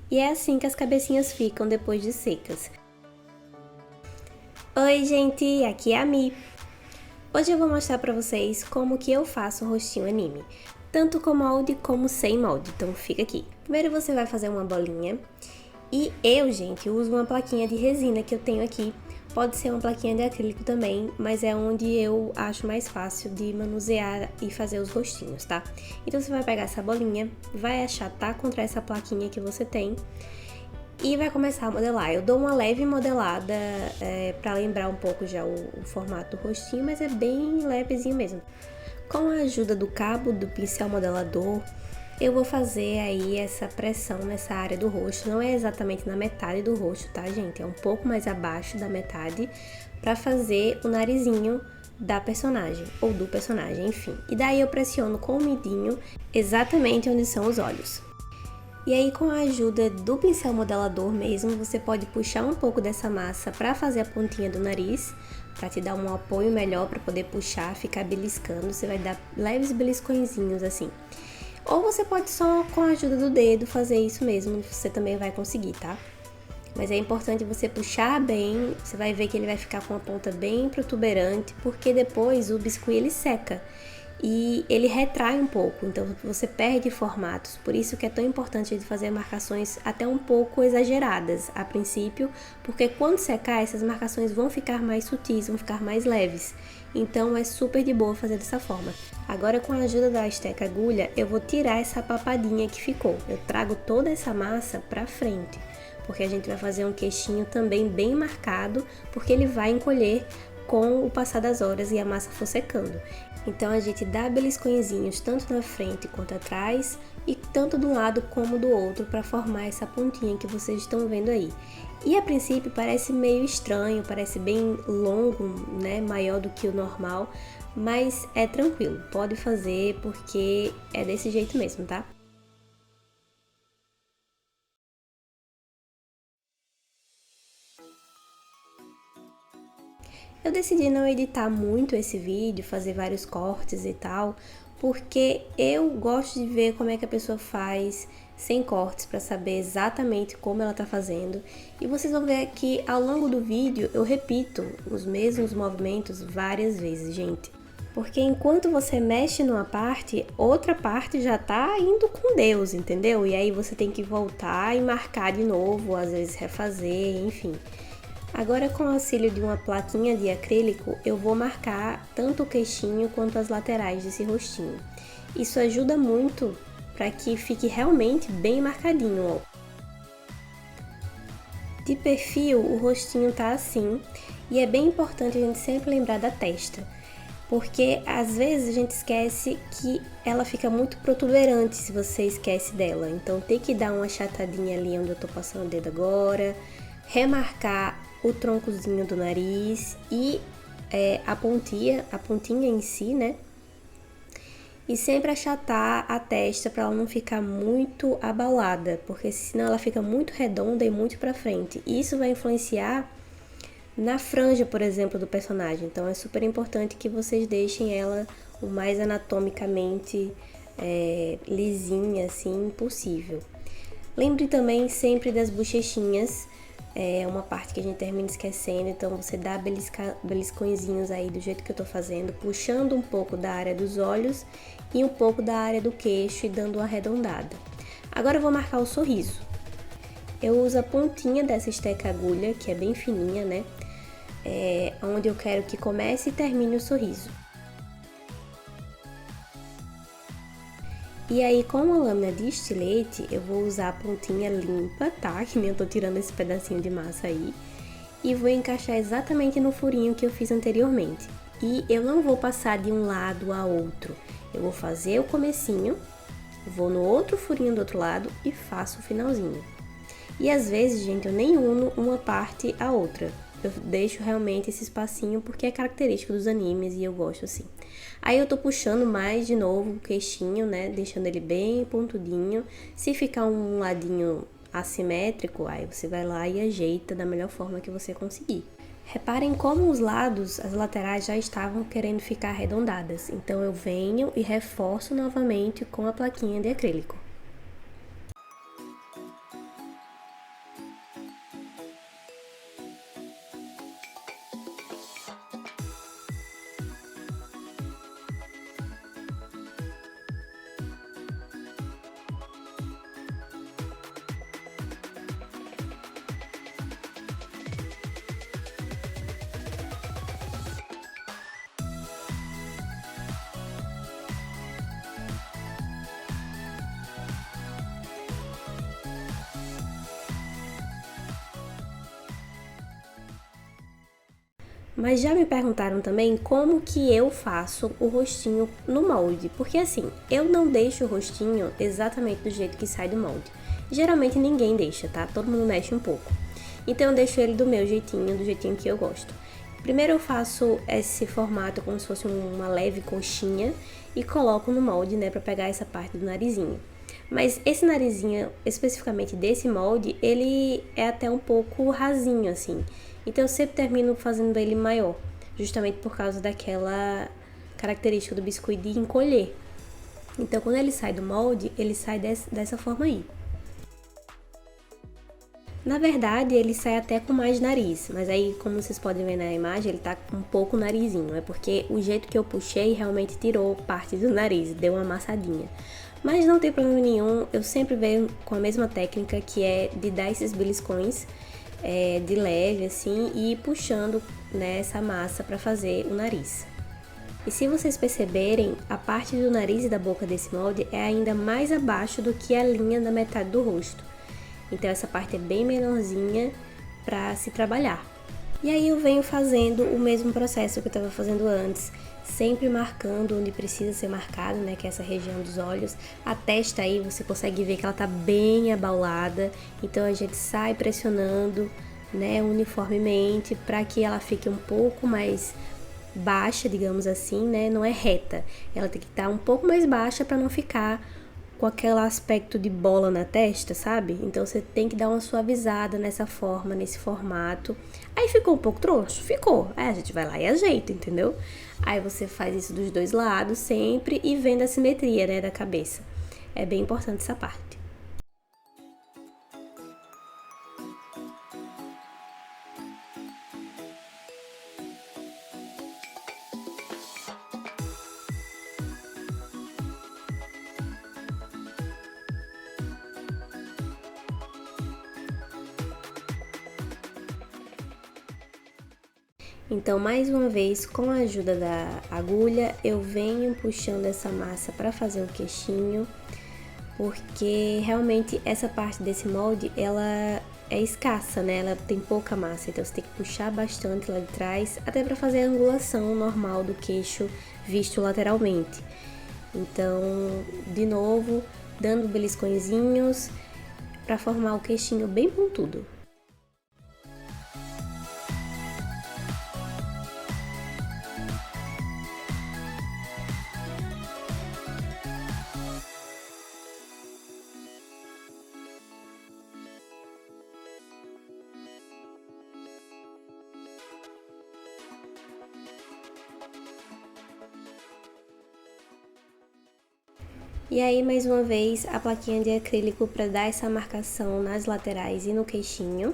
E é assim que as cabecinhas ficam depois de secas. Oi gente, aqui é a Mi. Hoje eu vou mostrar pra vocês como que eu faço o rostinho anime, tanto com molde como sem molde, então fica aqui. Primeiro você vai fazer uma bolinha e eu, gente, uso uma plaquinha de resina que eu tenho aqui. Pode ser uma plaquinha de acrílico também, mas é onde eu acho mais fácil de manusear e fazer os rostinhos, tá? Então você vai pegar essa bolinha, vai achatar contra essa plaquinha que você tem e vai começar a modelar. Eu dou uma leve modelada pra lembrar um pouco já o formato do rostinho, mas é bem levezinho mesmo. Com a ajuda do cabo do pincel modelador, eu vou fazer aí essa pressão nessa área do rosto. Não é exatamente na metade do rosto, tá, gente? É um pouco mais abaixo da metade, pra fazer o narizinho da personagem, ou do personagem, enfim. E daí eu pressiono com o midinho exatamente onde são os olhos. E aí, com a ajuda do pincel modelador mesmo, você pode puxar um pouco dessa massa para fazer a pontinha do nariz, para te dar um apoio melhor para poder puxar, ficar beliscando. Você vai dar leves beliscõezinhos assim. Ou você pode só com a ajuda do dedo fazer isso mesmo, você também vai conseguir, tá? Mas é importante você puxar bem, você vai ver que ele vai ficar com a ponta bem protuberante, porque depois o biscuit ele seca e ele retrai um pouco, então você perde formatos. Por isso que é tão importante a gente fazer marcações até um pouco exageradas a princípio, porque quando secar essas marcações vão ficar mais sutis, vão ficar mais leves. Então é super de boa fazer dessa forma. Agora, com a ajuda da esteca agulha, eu vou tirar essa papadinha que ficou. Eu trago toda essa massa pra frente, porque a gente vai fazer um queixinho também bem marcado, porque ele vai encolher com o passar das horas e a massa for secando. Então a gente dá beliscõezinhos tanto na frente quanto atrás e tanto de um lado como do outro para formar essa pontinha que vocês estão vendo aí. E a princípio parece meio estranho, parece bem longo, né, maior do que o normal, mas é tranquilo, pode fazer porque é desse jeito mesmo, tá? Eu decidi não editar muito esse vídeo, fazer vários cortes e tal, porque eu gosto de ver como é que a pessoa faz sem cortes para saber exatamente como ela tá fazendo. E vocês vão ver que ao longo do vídeo eu repito os mesmos movimentos várias vezes, gente. Porque enquanto você mexe numa parte, outra parte já tá indo com Deus, entendeu? E aí você tem que voltar e marcar de novo, às vezes refazer, enfim. Agora, com o auxílio de uma plaquinha de acrílico, eu vou marcar tanto o queixinho quanto as laterais desse rostinho. Isso ajuda muito para que fique realmente bem marcadinho, ó. De perfil, o rostinho tá assim, e é bem importante a gente sempre lembrar da testa, porque às vezes a gente esquece que ela fica muito protuberante se você esquece dela. Então tem que dar uma achatadinha ali onde eu tô passando o dedo agora, remarcar o troncozinho do nariz e a pontinha em si, né? E sempre achatar a testa para ela não ficar muito abalada, porque senão ela fica muito redonda e muito para frente. E isso vai influenciar na franja, por exemplo, do personagem. Então é super importante que vocês deixem ela o mais anatomicamente lisinha assim possível. Lembre também sempre das bochechinhas. É uma parte que a gente termina esquecendo, então você dá beliscõezinhos aí do jeito que eu tô fazendo, puxando um pouco da área dos olhos e um pouco da área do queixo e dando uma arredondada. Agora eu vou marcar o sorriso. Eu uso a pontinha dessa esteca agulha, que é bem fininha, né? Onde eu quero que comece e termine o sorriso. E aí, com a lâmina de estilete, eu vou usar a pontinha limpa, tá? Que nem eu tô tirando esse pedacinho de massa aí. E vou encaixar exatamente no furinho que eu fiz anteriormente. E eu não vou passar de um lado a outro. Eu vou fazer o comecinho, vou no outro furinho do outro lado e faço o finalzinho. E às vezes, gente, eu nem uno uma parte a outra. Eu deixo realmente esse espacinho porque é característico dos animes e eu gosto assim. Aí eu tô puxando mais de novo o queixinho, né? Deixando ele bem pontudinho. Se ficar um ladinho assimétrico, aí você vai lá e ajeita da melhor forma que você conseguir. Reparem como os lados, as laterais já estavam querendo ficar arredondadas. Então eu venho e reforço novamente com a plaquinha de acrílico. Mas já me perguntaram também como que eu faço o rostinho no molde, porque assim, eu não deixo o rostinho exatamente do jeito que sai do molde. Geralmente ninguém deixa, tá? Todo mundo mexe um pouco. Então eu deixo ele do meu jeitinho, do jeitinho que eu gosto. Primeiro eu faço esse formato como se fosse uma leve coxinha e coloco no molde, né, pra pegar essa parte do narizinho. Mas esse narizinho, especificamente desse molde, ele é até um pouco rasinho, assim. Então eu sempre termino fazendo ele maior, justamente por causa daquela característica do biscoito de encolher. Então quando ele sai do molde, ele sai dessa forma aí. Na verdade, ele sai até com mais nariz, mas aí, como vocês podem ver na imagem, ele tá com um pouco narizinho. É porque o jeito que eu puxei realmente tirou parte do nariz, deu uma amassadinha. Mas não tem problema nenhum, eu sempre venho com a mesma técnica, que é de dar esses beliscões de leve, assim, e ir puxando, né, essa massa para fazer o nariz. E se vocês perceberem, a parte do nariz e da boca desse molde é ainda mais abaixo do que a linha da metade do rosto. Então essa parte é bem menorzinha para se trabalhar. E aí eu venho fazendo o mesmo processo que eu estava fazendo antes, sempre marcando onde precisa ser marcado, né, que é essa região dos olhos. A testa aí você consegue ver que ela tá bem abaulada, então a gente sai pressionando, né, uniformemente para que ela fique um pouco mais baixa, digamos assim, né, não é reta. Ela tem que estar um pouco mais baixa para não ficar com aquele aspecto de bola na testa, sabe? Então você tem que dar uma suavizada nessa forma, nesse formato. Aí ficou um pouco troncho? Ficou. Aí a gente vai lá e ajeita, entendeu? Aí você faz isso dos dois lados sempre e vendo a simetria, né, da cabeça. É bem importante essa parte. Então, mais uma vez, com a ajuda da agulha, eu venho puxando essa massa para fazer o queixinho, porque realmente essa parte desse molde, ela é escassa, né? Ela tem pouca massa, então você tem que puxar bastante lá de trás, até para fazer a angulação normal do queixo visto lateralmente. Então, de novo, dando beliscõezinhos para formar o queixinho bem pontudo. E aí, mais uma vez, a plaquinha de acrílico para dar essa marcação nas laterais e no queixinho.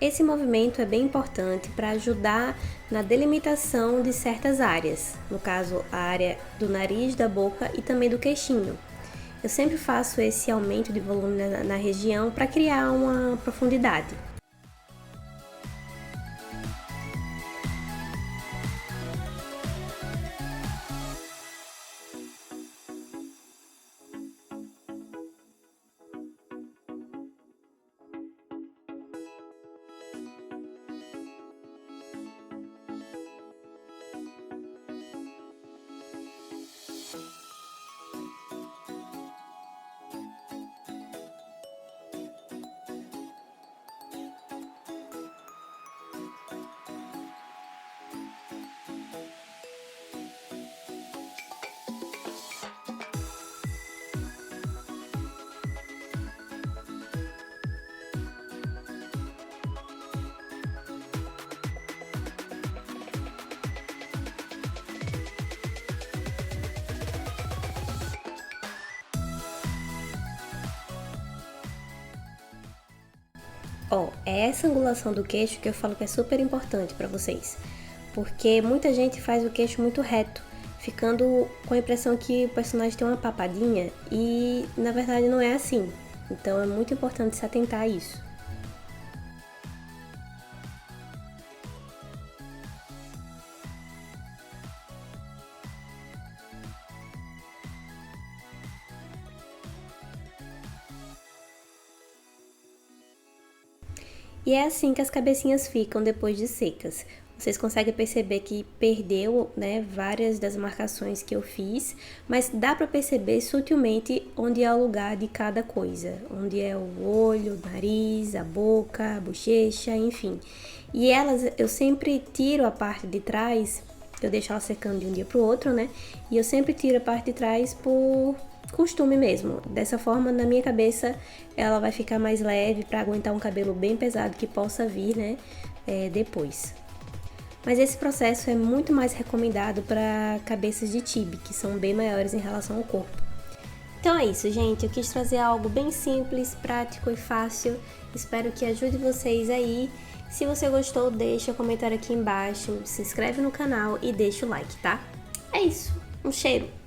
Esse movimento é bem importante para ajudar na delimitação de certas áreas, no caso a área do nariz, da boca e também do queixinho. Eu sempre faço esse aumento de volume na região para criar uma profundidade. Ó, é essa angulação do queixo que eu falo que é super importante para vocês. porque muita gente faz o queixo muito reto, ficando com a impressão que o personagem tem uma papadinha e na verdade não é assim. Então é muito importante se atentar a isso. E é assim que as cabecinhas ficam depois de secas. Vocês conseguem perceber que perdeu, né, várias das marcações que eu fiz, mas dá para perceber sutilmente onde é o lugar de cada coisa, onde é o olho, o nariz, a boca, a bochecha, enfim. E elas, eu sempre tiro a parte de trás, eu deixo ela secando de um dia pro outro, né? E eu sempre tiro a parte de trás por costume mesmo. Dessa forma, na minha cabeça, ela vai ficar mais leve para aguentar um cabelo bem pesado que possa vir, né, depois. Mas esse processo é muito mais recomendado para cabeças de tibi, que são bem maiores em relação ao corpo. Então é isso, gente. Eu quis trazer algo bem simples, prático e fácil. Espero que ajude vocês aí. Se você gostou, deixa um comentário aqui embaixo, se inscreve no canal e deixa o like, tá? É isso. Um cheiro!